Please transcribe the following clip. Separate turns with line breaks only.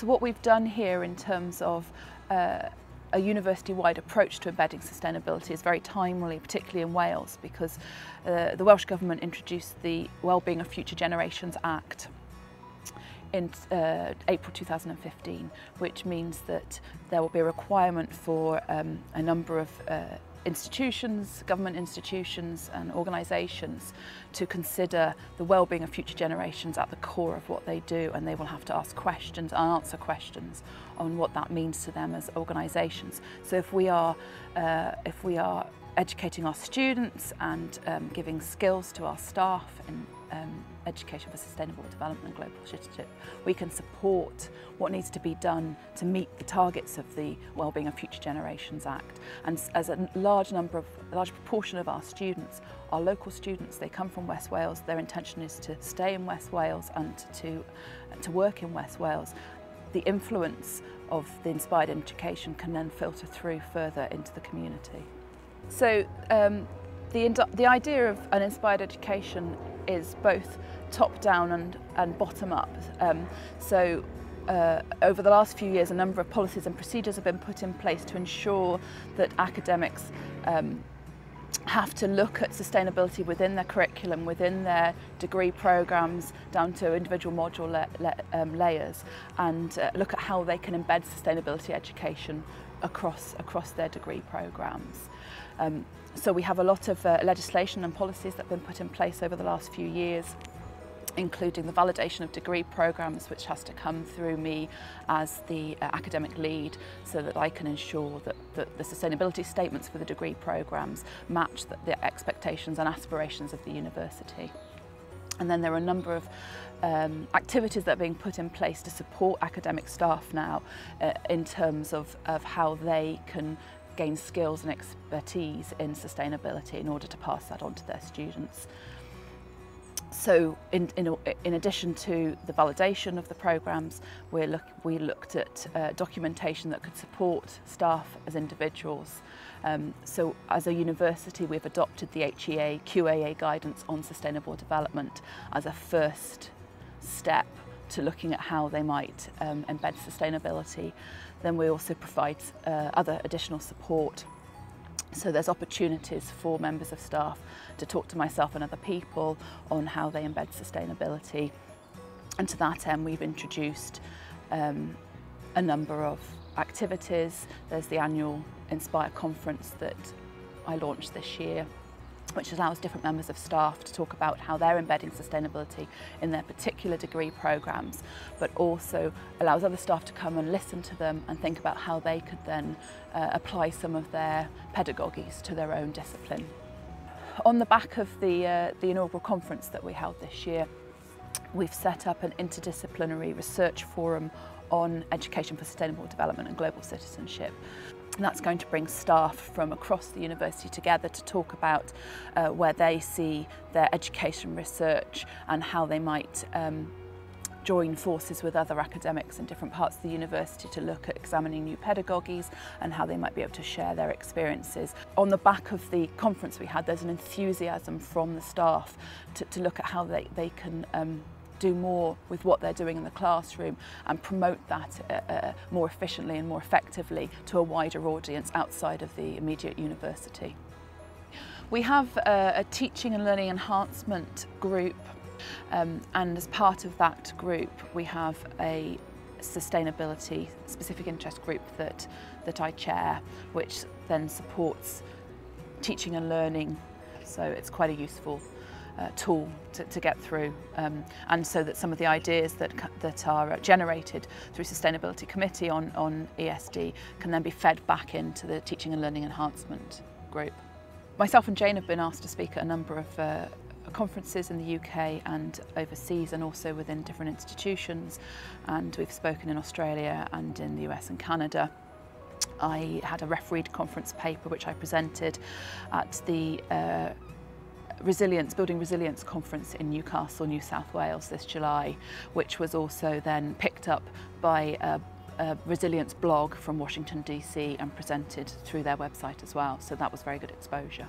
So what we've done here in terms of a university-wide approach to embedding sustainability is very timely, particularly in Wales, because the Welsh Government introduced the Wellbeing of Future Generations Act in April 2015, which means that there will be a requirement for a number of institutions, government institutions and organisations to consider the well-being of future generations at the core of what they do, and they will have to ask questions and answer questions on what that means to them as organisations. So if we are educating our students and giving skills to our staff in education for sustainable development and global citizenship, we can support what needs to be done to meet the targets of the Wellbeing of Future Generations Act. And as a large proportion of our students are local students, they come from West Wales, their intention is to stay in West Wales and to work in West Wales, the influence of the inspired education can then filter through further into the community. So the idea of an inspired education is both top-down and bottom-up. Over the last few years, a number of policies and procedures have been put in place to ensure that academics have to look at sustainability within their curriculum, within their degree programmes, down to individual module layers, and look at how they can embed sustainability education across their degree programmes. So we have a lot of legislation and policies that have been put in place over the last few years, including the validation of degree programmes, which has to come through me as the academic lead, so that I can ensure that the sustainability statements for the degree programmes match the expectations and aspirations of the university. And then there are a number of activities that are being put in place to support academic staff now in terms of how they can gain skills and expertise in sustainability in order to pass that on to their students. So in addition to the validation of the programmes, we looked at documentation that could support staff as individuals. So as a university, we've adopted the HEA QAA guidance on sustainable development as a first step to looking at how they might embed sustainability. Then we also provide other additional support. So there's opportunities for members of staff to talk to myself and other people on how they embed sustainability. And to that end, we've introduced a number of activities. There's the annual Inspire conference that I launched this year, which allows different members of staff to talk about how they're embedding sustainability in their particular degree programmes, but also allows other staff to come and listen to them and think about how they could then apply some of their pedagogies to their own discipline. On the back of the inaugural conference that we held this year, we've set up an interdisciplinary research forum on education for sustainable development and global citizenship. And that's going to bring staff from across the university together to talk about where they see their education research and how they might join forces with other academics in different parts of the university to look at examining new pedagogies and how they might be able to share their experiences. On the back of the conference we had, there's an enthusiasm from the staff to look at how they can do more with what they're doing in the classroom and promote that more efficiently and more effectively to a wider audience outside of the immediate university. We have a teaching and learning enhancement group, and as part of that group we have a sustainability specific interest group that I chair, which then supports teaching and learning, so it's quite a useful tool to get through, and so that some of the ideas that are generated through Sustainability Committee on ESD can then be fed back into the Teaching and Learning Enhancement group. Myself and Jane have been asked to speak at a number of conferences in the UK and overseas, and also within different institutions, and we've spoken in Australia and in the US and Canada. I had a refereed conference paper which I presented at the Building Resilience conference in Newcastle, New South Wales this July, which was also then picked up by a resilience blog from Washington DC and presented through their website as well, so that was very good exposure.